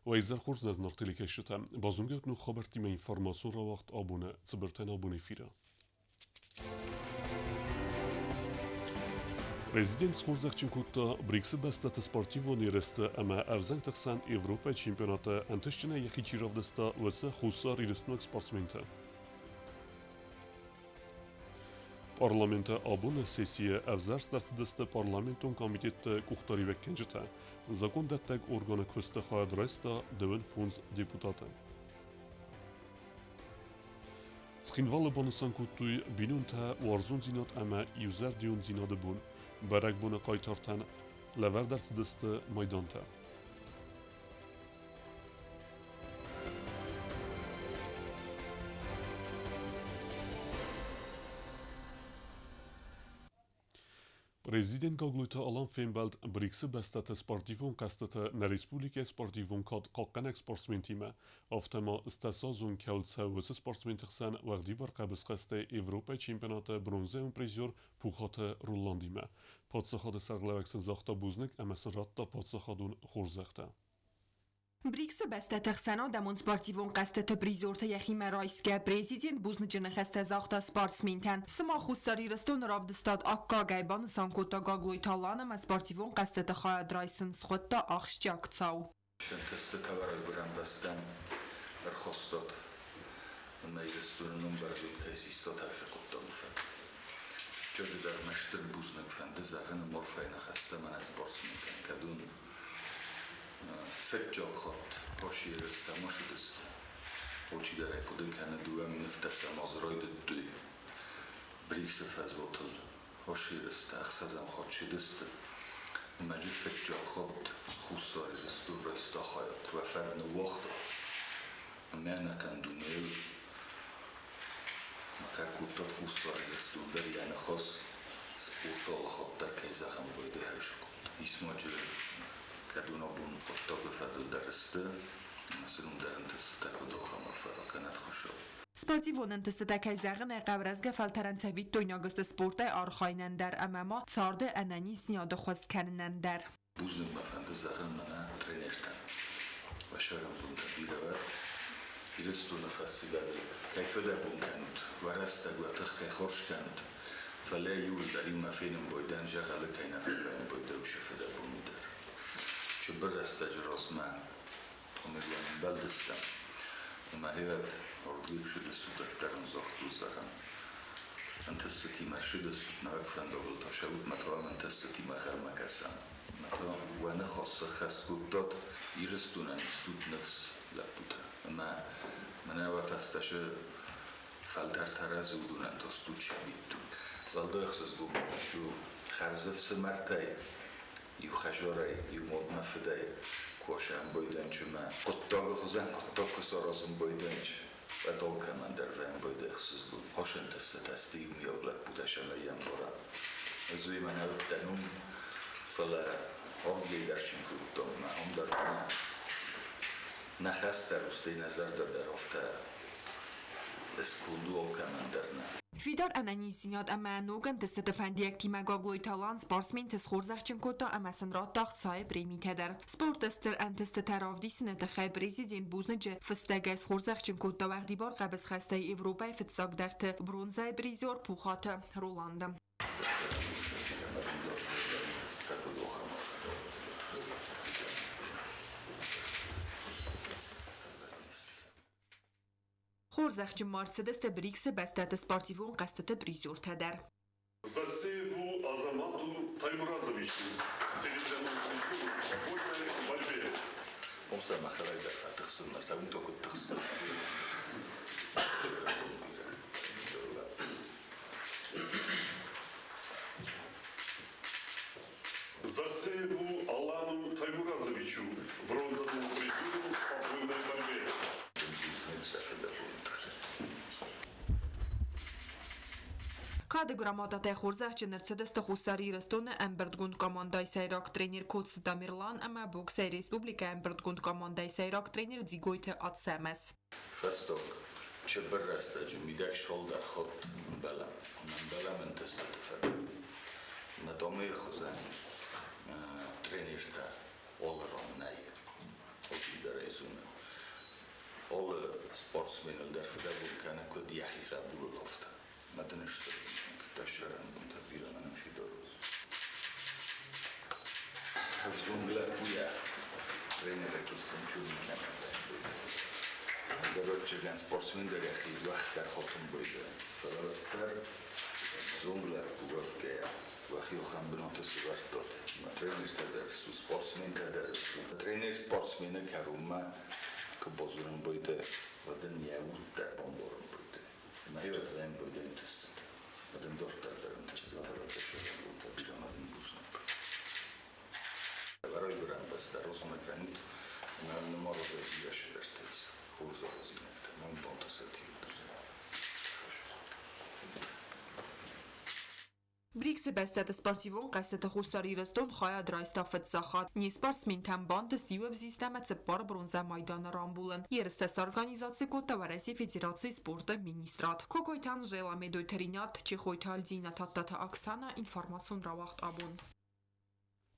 وإذا خورز از نرتلی کشته بازونگه نو خبرتی من اینفورماسیون را وقت آبونه زبرتن آبونه فیره. Президент Скурзахченкутта Бриксы бастата спортиву нересте, ама авзанг тахсан Европа чемпионата антышчина яхи чиравдаста вца хусар ирестнук спортсменте. Парламента абуна сессия авзар стартдаста парламентон комитетта кухтари веккенжета. Закон даттаг органа көсте хаадреста девен фунз депутата. Цхинвалы бонусан куттуй бинунта варзун зинат ама юзар дион зинады бун. برک بونه قایتارتن لور درس دست میدانته. Президент Гаглуйта Алан Фейнбелд Бриксы бастата спортивун кастата на республике спортивун код قاقنک спортсмен тиме افتما استسازون کولتسه وڅ спортсмен تخسن وقتی بر قبض قسته Европа چمپیونات برونزه اون پریزور پوخات رولاندیمه پادسخاد سرگلوکسن زاختا بوزنک امسن راتا پادسخادون خورزخته. Бриксы бастата хсано дамон спортивон қастата призорта яхима райске президент бузнычыны хасте захта спортсментен. Сыма хустари растон рабдыстад акка гайбан санкота гаглой таланама спортивон қастата хаяд райсын схотта ахшчак цау. Шентесте таварай бурам бастан архостад мейрестунун барзул тесисто тавша коттамуфен. Чожи дар маштыр бузнак фенде захын морфайна хасте мана спортсментен кадун فجاق خود باشی رسته ماشو دسته اوچی در ایپودن کنه دوه می نفتسه مازرای دوی بریکس فزوتل باشی رسته اخسازم خود شی دسته مجی فجاق خود خوصاری رستو رسته خواهد و فرن وقت من نکن دونیل مکر کودتاد خوصاری رستو در یعنی خاص سپورتال خود در کیزه هم بایده هش کود اسما جره کدونا بون قطاب فدو درسته مثلا در انتسته کدو خمال فراکنت خوشو Спортивон антестата загын гавразга фалтарансавит тойнагыста спорта архайнан дар амама царда анани зиёда хвост каннан дар бузун мафанды загын мана тренертан ва шарам бун табирава ирестуна фастигады кайфада бун канут ва раста гуатах кай хорш канут فلا يوجد إما فين بودان جغل كينا فين بودان وشفدا بومدر شو برست جراس ما أمريان بلدستان وما هيات أرضيك شو دستو تكترن زخت وزخن أنت استتي ما شو دستو نوك فان دول تشاود متوا من تستتي ما خير مكسان متوا وانا خاصة خاص قدات يرستونا نستود نفس لابوتا ما منا وفستش فالدر ترازو دونن تستود شبيتو والدو اخصاص بوم شو خرزف سمرتاي يو خجاري يو مود مفداي كوشان بويدن چما قطاق خوزن قطاق سارازم بويدنچ و دول كمان در وين بويد اخصاص بوم هاشن تستي يوم يوغلق بودشم ايام دارا ازوي من اوت دنوم فلا هاگلی درشن کودتام ما هم در نخست در استی نظر در افته اسکولدو کمان درنه Фидар ананисият ама ноган тестата фандиак тима гаглой талан спортсмен тес хорзахчин кота ама санрат тахт сай премитедер. Спортестер антеста таравдисина тахай президент бузнеже фстагас хорзахчин кота вaqti бар قبض خسته Европа فتساق درت برونزای بریزور پوخات رولانده. خورزخچ مرسدس بريكس بستات سپورتیوون قصدت بریزور تدر. Засеву Азамату Таймуразовичу, селекционному в борьбе. Он сам охраняет фатахсын, на самом только тахсын. Засеву Алану Таймуразовичу, бронзовому призеру в спокойной борьбе. Кадеграмата хорзахчы Мерцедес хусари растон Эмбердгунд командай сайрак тренер Коц Дамирлан ама боксай республика Эмбердгунд командай сайрак тренер Дзигойте Атсемес. Фасток чебер раста жумидак шол дар ход бала мен тестатфа. Надомы хозан тренерта олрон най. Очи дарайзу sportsmänner därför där vi kan gå diachiga bulofta. Men den är större. Taşıran bunda bir anın fidoros. Zungla kuya. Trenere kustum çürümken. Dörtçegen sportsmen de rehi vakter hotum buydu. Falatlar zungla kuya. Vahiy oxan brontes vartot. Trener der su sportsmen der su. Trener sportsmeni karuma kubozurun buydu. Vaden yavut der bomborun buydu. Mayot den buydu intest. Vaden dortarların testisleri ateşleyen buydu. Bir anın buzun. Varoj gran basta rozumie kanut. Не мога да изиграш верстейс. Хубаво за разинете. Мон бонта се ти. Բրիքսը բեստատը սպորտիվոն կասետը խուսարի ռստոն խայա դրայստաֆետ սախատ։ Նի սպորտսմին բանդը ստիվև զիստամը ծպար բրոնզա մայդանը ռամբուլն։ Երստես օրգանիզացի կոտավարեսի ֆեդերացի սպորտը մինիստրատ։ Կոկոյթան ժելա մեդոյթերինատ չեխոյթալ ձինաթատտաթը աքսանա ինֆորմացիոն ռավախտ աբուն։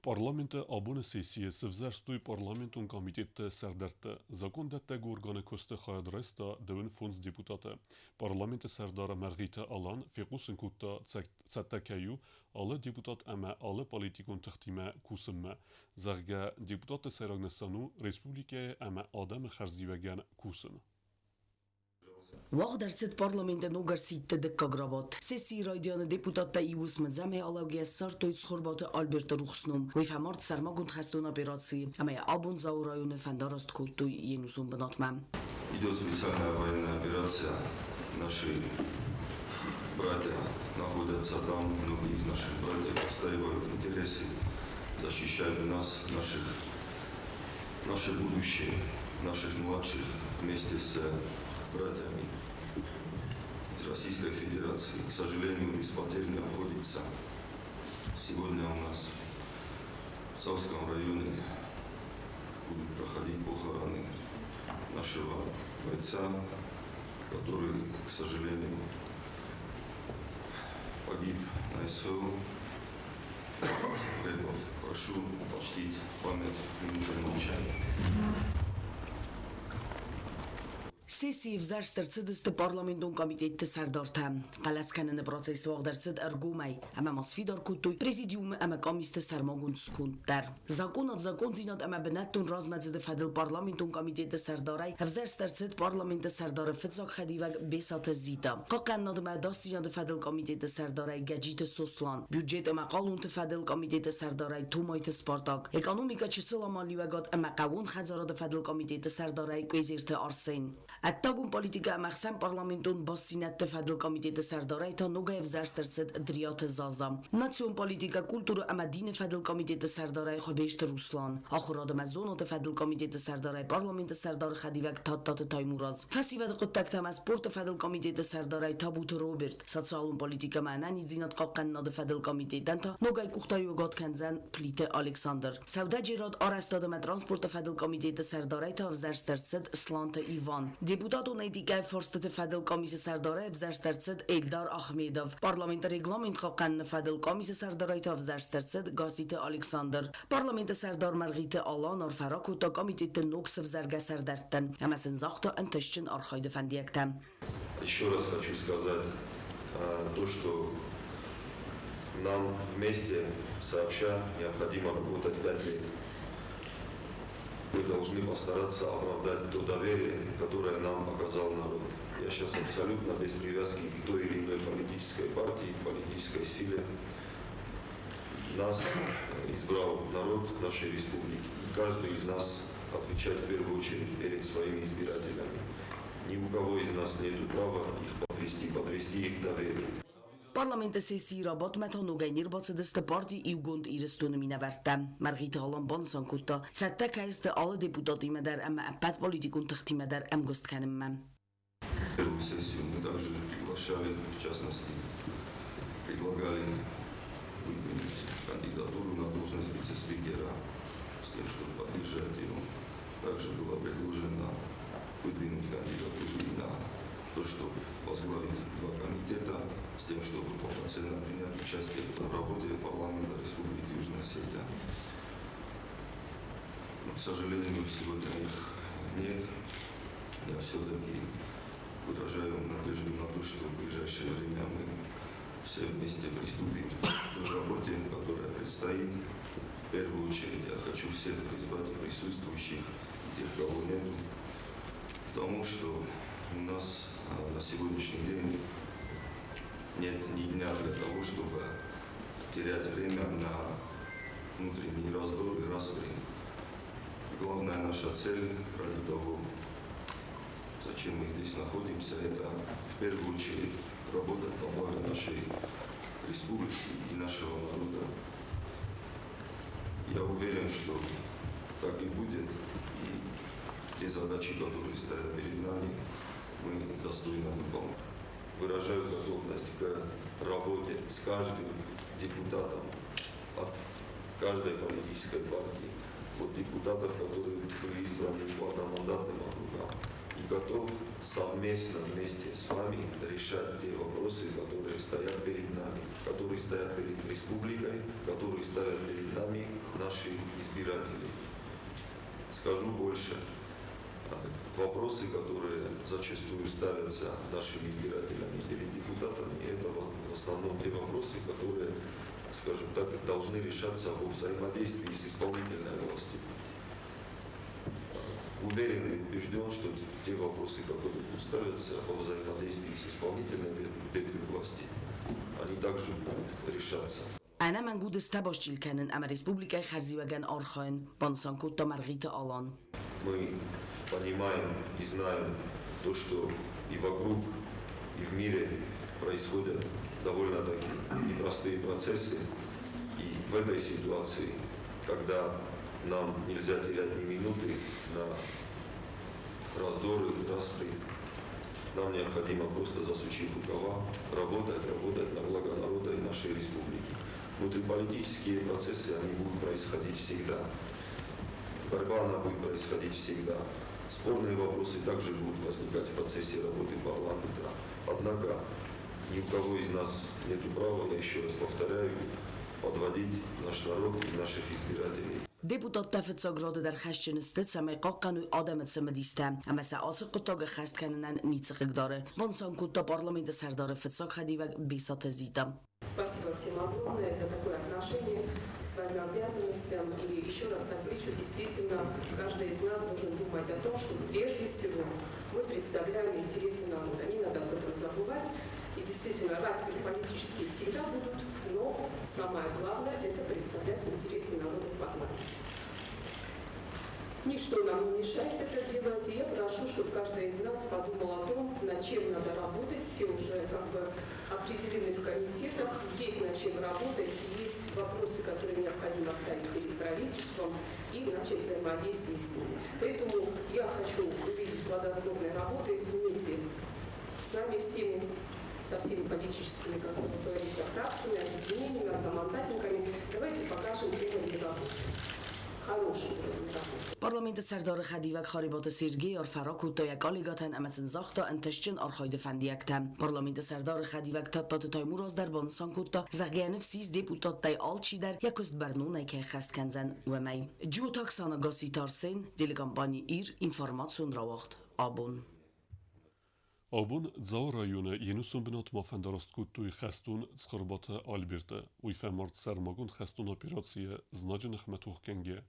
Parlamentă abună sesiye sevzerstui parlamentun komitete serderte zakon dette organe koste khayadresta devin fonds deputate parlamente serdara Margita Alan fiqusin kutta tsattakayu alle deputat ama alle politikon tahtime kusemme zarga deputate seragnesanu respublike ama adam kharzivegan kusen Вахдерсет парламентен угарситте деккагработ. Сессии райдианы депутатта иус мадзаме алавгия сартойт схорбаты Альберта Рухснум. Вейфа март сармагунд хастун операции. Амая абун зау районы фандараст культуй енусун бенатмам. Идет специальная военная операция. Наши братья находятся там. Многие из наших братьев отстаивают интересы, защищают нас, наше будущее, наших младших вместе с братьями из Российской Федерации. К сожалению, без потерь не обходится. Сегодня у нас в Цавском районе будут проходить похороны нашего бойца, который, к сожалению, погиб на СВО. Прошу почтить память минутой молчания. Սեսիվ զարստրցդստը պարլամենտոն կոմիտետը սարդարթամ, կալասկաննը պրոցես վաղդարցդ արգում այ, ամա մասվի դարքուտույ, պրեզիդիումը ամա կոմիստը սարմագուն սկունդ դար։ Զակոնատ զակոն զինատ ամա բնատուն ռազմածդը ֆադել պարլամենտոն կոմիտետը սարդարայ, հվզարստրցդ պարլամենտը սարդարը ֆծակ խադիվակ բեսատը զիտա։ Կականնադ ամա դաստինատ ֆադել կոմիտետը սարդարայ գաջիտը սոսլան, բյուջետ ամա կալունտը ֆադել կոմիտետը սարդարայ թումայթը սպարտակ, էկոնոմիկա չսլամանլիվագատ ամա կավուն խազարադը ֆադել կոմիտետը սարդարայ կույզիրթը արսեն։ Attagum politica maxim parlamentul Bostinat Federal Comitete Sardaraita Nogaev Zarsterset Driate Zaza. Nation politica cultură Amadine Federal Comitete Sardarai Khobești Ruslan. Akhurad Amazonot Federal Comitete Sardarai Parlamente Sardar Khadivak Tattat Taymuraz. Festival Quttaktam Sport Federal Comitete Sardarai Tabut Robert. Sotsialun politica manani zinat qaqqannad Federal Comitete ta Nogay Kuxtaryogat Kanzan Plite Alexander. Savda Gerard Arastad Transport Federal Comitete Sardarai ta Zarsterset Slanta Ivan. Deputatun etikay forstı Federal Komisi Sardaray Zarsterset Eldar Ahmedov. Parlamenter reglament qaqqan Federal Komisi Sardaray ta Zarsterset Gasite Alexander. Parlamenter Sardar Margita Alan Arfarakota Komitete Noksov Zargasardartan. Amasin Захта Анташчин Архайда Фандиактам. Еще раз хочу сказать то, что нам вместе сообща необходимо работать 5 лет. Мы должны постараться оправдать то доверие, которое нам оказал народ. Я сейчас абсолютно без привязки к той или иной политической партии, политической силе. Нас избрал народ нашей республики. Каждый из нас отвечает в первую очередь перед своими избирателями. Ни у кого из нас нет права их подвести их доверие. Parlamente sesii rabat metanogay nirbatsıdıstı parti ivgund iristonu minevertem. Margita Alan bansan kutta. Sette kayste alle депутаты медер эмма аппат политикун тахти медер эм гостканеммем. Первую сессию мы также приглашали, в частности, предлагали выдвинуть кандидатуру на должность вице-спикера с тем, чтобы поддержать его. Также было предложено выдвинуть кандидатуру на то, чтобы возглавить 2 комитета, с тем, чтобы полноценно принять участие в работе парламента Республики Южная Осетия. Но, к сожалению, сегодня их нет. Я все-таки выражаю надежду на то, что в ближайшее время мы все вместе приступим к той работе, которая предстоит. В первую очередь я хочу всех призвать присутствующих, тех, кого нету, к тому, что у нас на сегодняшний день нет ни дня для того, чтобы терять время на внутренний раздор и распри. Главная наша цель ради того, зачем мы здесь находимся, это в первую очередь работать во благо нашей республики и нашего народа. Я уверен, что так и будет, и те задачи, которые стоят перед нами, мы достойно выполним. Выражаю готовность к работе с каждым депутатом от каждой политической партии, от депутатов, которые были избраны по одномандатным округам, и готов совместно вместе с вами решать те вопросы, которые стоят перед нами, которые стоят перед республикой, которые ставят перед нами наши избиратели. Скажу больше. Вопросы, которые зачастую ставятся нашими избирателями или депутатами, это в основном те вопросы, которые, скажем так, должны решаться во взаимодействии с исполнительной властью. Уверен и убежден, что те вопросы, которые будут ставиться во взаимодействии с исполнительной ветвью власти, они также будут решаться. Ana man gut ist Taboschilkennen am Республика Харзиваген Орхоен, Бонсанкута Маргита Алан. Мы понимаем и знаем то, что и вокруг, и в мире происходят довольно-таки непростые процессы. И в этой ситуации, когда нам нельзя терять ни минуты на раздоры, распри, нам необходимо просто засучить рукава, работать на благо народа и нашей республики. Внутриполитические процессы, они будут происходить всегда. Борьба, она будет происходить всегда. Спорные вопросы также будут возникать в процессе работы парламента. Однако ни у кого из нас нет права, я еще раз повторяю, подводить наш народ и наших избирателей. Deputat Fetsogrode der Gestjenste same qoqqanu adametse mediste ama saatse qotoge gest kennen nitzig dare Вонсан кута парламента сардары Фетсог Хадивак бисата зита. Спасибо всем огромное за такое отношение к своим обязанностям. И еще раз отмечу, действительно, каждый из нас должен думать о том, что прежде всего мы представляем интересы народа. Не надо об этом забывать. И действительно, распри политические всегда будут, но самое главное – это представлять интересы народа в парламенте. Ничто нам не мешает это делать, и я прошу, чтобы каждый из нас подумал о том, над чем надо работать. Все уже определены в комитетах, есть над чем работать, есть вопросы, которые необходимо ставить перед правительством и начать взаимодействие с ними. Поэтому я хочу увидеть плодотворной работы вместе с нами всеми, со всеми политическими, как говорится, фракциями, объединениями, одномандатниками. Давайте покажем уровень работы. Хороший уровень работы. Parlamentet Sardar Khadivak Kharibot Sergey Orfarak to jak aligaten amsen zakhta antashchin arkhayde fandiyaktam. Parlamentet Sardar Khadivak tatat Taymuraz dar Bonsan kutta zagyan fsiz deputat tay alchi dar yakost barnunay ke khast kanzan و may. Ju taksana gasitarsen dil kampani ir informasyon rawagt. Abon. Abun Zau rayonu Yenusun binat mafendarast kuttuy khastun skırbata Alberta uy femart sermagun khastun operasiye znacın hmetuh kenge.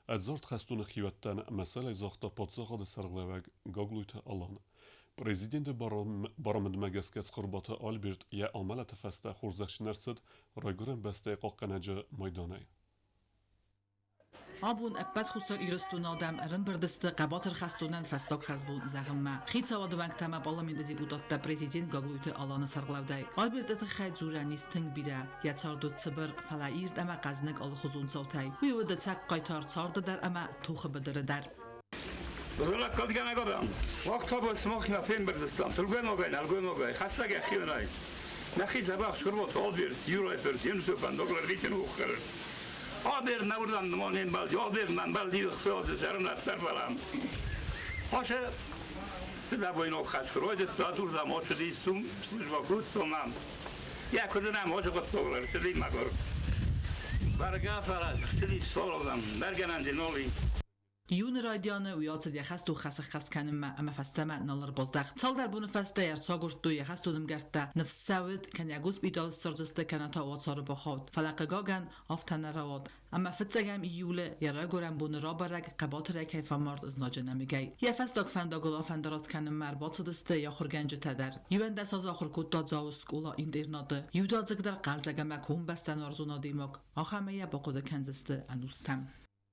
Edzart khastun xiyattan mesele zaxta patsaqad serglevag gagluyta alan. Prezident baramd megasket skırbata Albert ya amalat festa xurzakşnersid rayguren beste qaqqanaja maydanay. Abun ابد خسر ایرستون آدم ارن بردست قباتر خستونن فستاق خرزبون زغم خیت سواد وقت تام بالامند دیپوتات تا پرزیدنت گاگلویت آلان سرگلاودای آلبرت تخیل زورانیست تنگ بیره یا چاردو صبر فلایر دم قزنگ آل خزون صوتای ویود تق قایتار چارد در اما توخ بدر در بزرگ کادی کنه گفتم وقت با سماخ نفیم بردستم تلگوی نگای خسته که خیلی نخی زباخ شکربات آلبرت یورایتر یونسو بندگلر ریتن خوخر Albert buradan numanen balcı, Albert'den balcı sözü serinatlar falan. Hoşça bir de boyun o kaç kuru, öyle tadur zaman o çözü istum, vakit tamam. Ya kudunam hoşça kutlular, çözü makor. Barga falan, çözü soruldan, dergenen dinoli. Юн райдианы уялцад яхасту хасах канма ама фастама налар боздах. Цалдар буны фаста ярцагурту яхасту дымгарта нафсавид kan ягус бидал соржсты каната вацар бахот. Фалакаган афтанаравод. Ама фцагам июле ярагорам буны рабараг قباطر کیفامارد از ناجنمیگی. یه فستاک فنداگلا فندراست کنم مرباطدسته یا خورگنج تدر. یوان دست از آخر کود داد زاوسکولا اینترناته. یوداد زگدر قلزگم مکون بستن آرزونا دیماک. آخمه یه باقود کنزسته انوستم.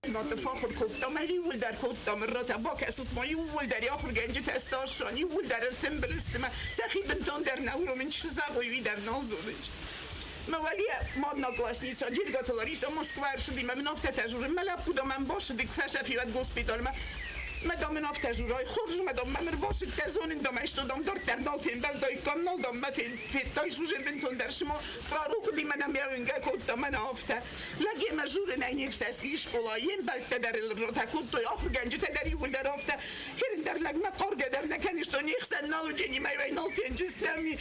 نات فاخر کودم ای ول در کودم را تبا کسوت مایی ول در آخر گنج تستاشانی ول در ارتمبلستم سخی بنتون در نورو من چزاقوی در نازوریج. ولی ما ناگلاسنیسا جیرگاتلاریستا مسکوار شدیم من نفت تجربه ملاب بودم من باشه دیگه فشار فیوت گوسپیتال ما دام نفت تجربه خورج مدام من باشه تزون دام اشتدام دار در نال فیلم دای کانال دام ما فیت تای سوژه بنتون در شما رارو کدی منم بیاینگا کود من نفته لگی مجور نینیف سستی شکلاین بلکه در الرتا کود توی آخر گنج تدری ول در نفته هرین در لگم قارگ در نکنیش تو نیخسن نالو جنی می نال تنجستمی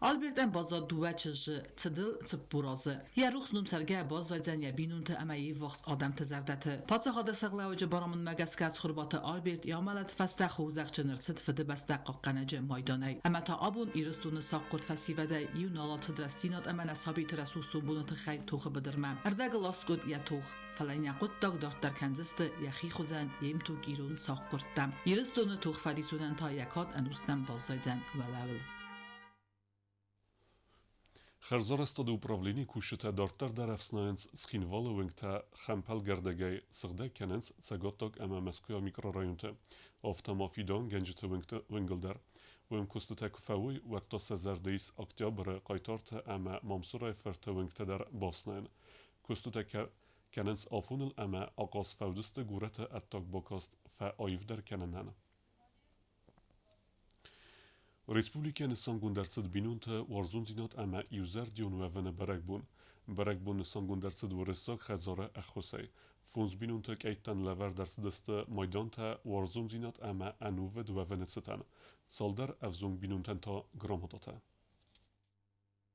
آلبرتن بازار دوچش تدل تبورازه یا روخ نم سرگه بازایدن یا بینون تا اما یه وقت آدم تزردته پاتس خاطر سقلاوج برامون مگس کات خربات آلبرت یا ملت فسته خوزق چنرست فده بسته قناج مایدانی اما تا آبون ایرستون ساق قرد فسیوده یو نالات درستینات اما نصابی ترسوسو بونت خی توخ بدرمم اردگ لاسکود یا توخ فلان یقود داغ دارت در کنزست یخی خوزن یم تو گیرون ساق قردم ایرستون توخ فریسونن تا یکات انوستن بازایدن ولول Херзорестаде управление кушите дартер деревснаенц схинваловингте хемпел гердегей сырде кененц цеготок эма Москва микрорайонте автома фидон генжите вингелдер ویم کستت کفوی وقتا سزردیس اکتبر قایتارت اما مامسورای فرت وینگته در بافسنین کستت کننس آفونل اما آقاس فودست گورت اتاک باکاست فا آیف در کننن Respublika Sangundarcid binunte warzunzinat ama yuzer dionwevene berekbun Sangundarcid warisak khazara akhosay Fons binunte keitan lever darcideste maydanta warzunzinat ama anuve dwevene setan Saldar avzung binunten ta gramotata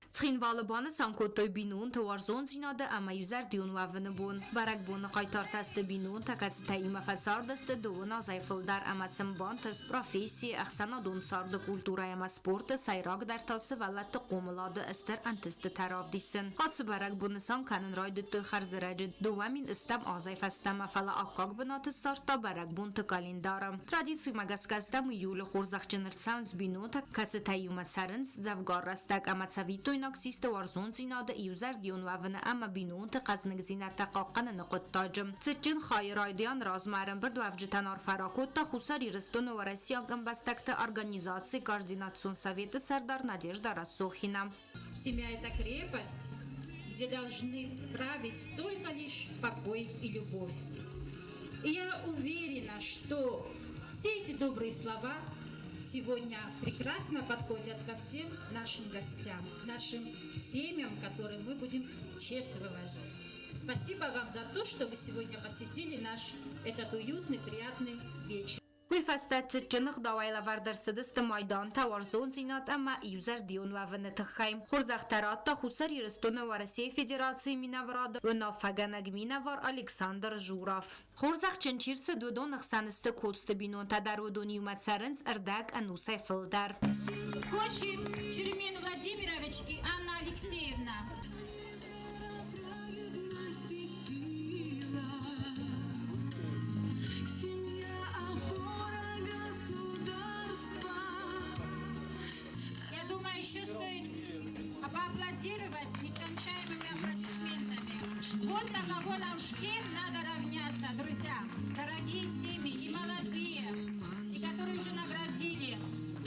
Ცხინვალებանը սանկոտոյ բինուն թվարզոն զինադը ամայյուզար դյունվավնը բուն, բարակ բունը qaytartastı բինուն takatstə imafalsardastı duvuna zayfıldar ama sımbantıs profesi axsanadun sardı kulturaya ama sportu sayraq dartası vallattı qomuladı ıstır antistı taravdisin. Hatsı barak bunu sankanın raydıttı xarzıracı duvamin istam azayfastama fala akkaq bınatı sartta barak bun tıkalindarım. Tradisi magaskastam yulu xurzaqçınırtsans binu takatstə imatsarınc zavgarrastak amatsavitoy ناکسیست ورزون زیناده ایوزر دیون وونه اما بینون تقزنگ زینت تقاقن نقد تاجم سچن خایرایدیان رازمارن برد وفجتن آرفراکوت تا خساری رستون و رسیاگم بستکت ارگانیزاسی координацион совета Сардар Надежда Рассохина. Семья – это крепость, где должны править только лишь покой и любовь. И я уверена, что все эти добрые слова сегодня прекрасно подходят ко всем нашим гостям, нашим семьям, которые мы будем чествовать. Спасибо вам за то, что вы сегодня посетили наш этот уютный, приятный вечер. ویفستت چنخ داویل وردر سدست مایدان تا ورزون زینات اما ایوزر دیون وونه تخیم خورزخترات تا خسری رستون ورسی فدراسی مینوراد و نافگنگ مینور الکساندر جوراف خورزخ چنچیرس دودو نخسانست کودست بینون تا در ودونی اومد سرنس اردگ انوسه فلدر Кочев Черемен Владимирович и Анна Алексеевна. Еще стоит поаплодировать нескончаемыми аплодисментами. Вот на кого нам всем надо равняться, друзья. Дорогие семьи и молодые, и которые уже наградили.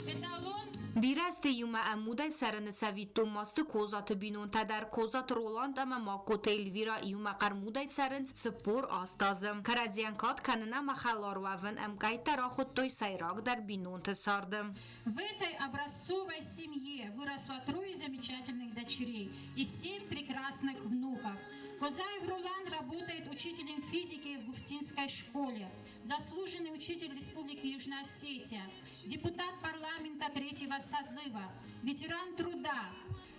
Эталон. بیرست یوم امودای سرن سویتو ماست کوزات بینون تا در کوزات رولاند اما ماکوتیل ویرا یوم قرمودای سرن سپور آستازم کرادزیانکات کننا مخالار وون امکای ترا خودتوی سایراق در بینون تساردم В этой образцовой семье выросло 3 замечательных дочерей и 7 прекрасных внуков. Козаев Рулан работает учителем физики в Гуфтинской школе, заслуженный учитель Республики Южная Осетия, депутат парламента 3-го созыва, ветеран труда,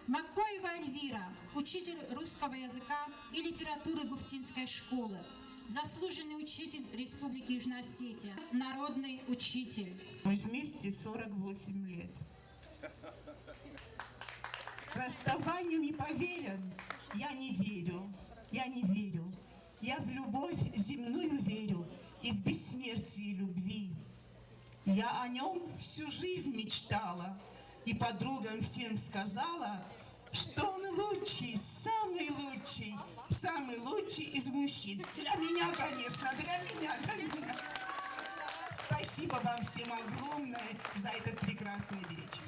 Макоева Эльвира, учитель русского языка и литературы Гуфтинской школы, заслуженный учитель Республики Южная Осетия, народный учитель. Мы вместе 48 лет. Расставанию не поверен, я не верю, я не верю. Я в любовь земную верю и в бессмертие любви. Я о нем всю жизнь мечтала и подругам всем сказала, что он лучший, самый лучший из мужчин. Для меня, конечно, для меня. Спасибо вам всем огромное за этот прекрасный вечер.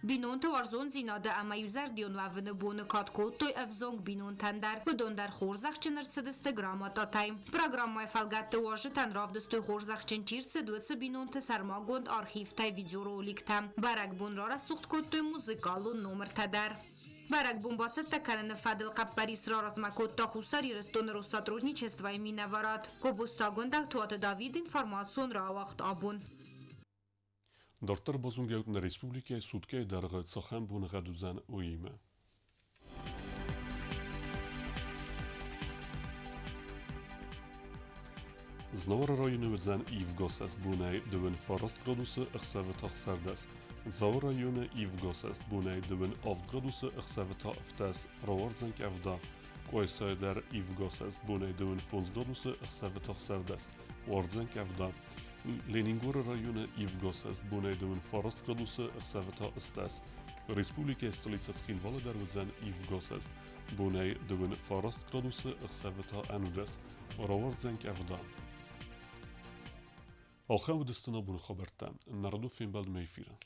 بینون تو ارزون زیناده اما یوزر دیون و ون بون کاتکو توی افزونگ بینون تندر بدون در خورزخ چنر سدست گرامات آتایم پروگرام مای فلگت واژه تن راف دستوی خورزخ چنچیر سدوت بینون تسرما گوند آرخیف تای ویدیو رولیک تم برگ بون را سوخت کد توی موزیکالو نومر تدر برگ بون باست تکرن فدل قبری سرار از مکود تا خوصاری رستون رو ساترونی چستوای می نوراد گوبستا گنده توات داوید اینفارماسیون را وقت آبون Дортар бозунгеут на республике сутке дарга цахан бун гадузан уиме. Znawar rayonu vizan ivgos est bunay duen farast gradusse ixsaveta xsardas. Zawar rayonu ivgos est bunay duen av gradusse ixsaveta iftas rawardzank avda. Koysay der ivgos est bunay duen fons gradusse ixsaveta xsardas. Wardzank avda. Leningor rayonu ivgos est bunay duen farast gradusse ixsaveta istas. Республика столица Схинвала дар визан ивгос est bunay duen farast gradusse ixsaveta anudas. Rawardzank avda. آخر و دستنا بون خبرتم نردو فیلم بلد میفیرن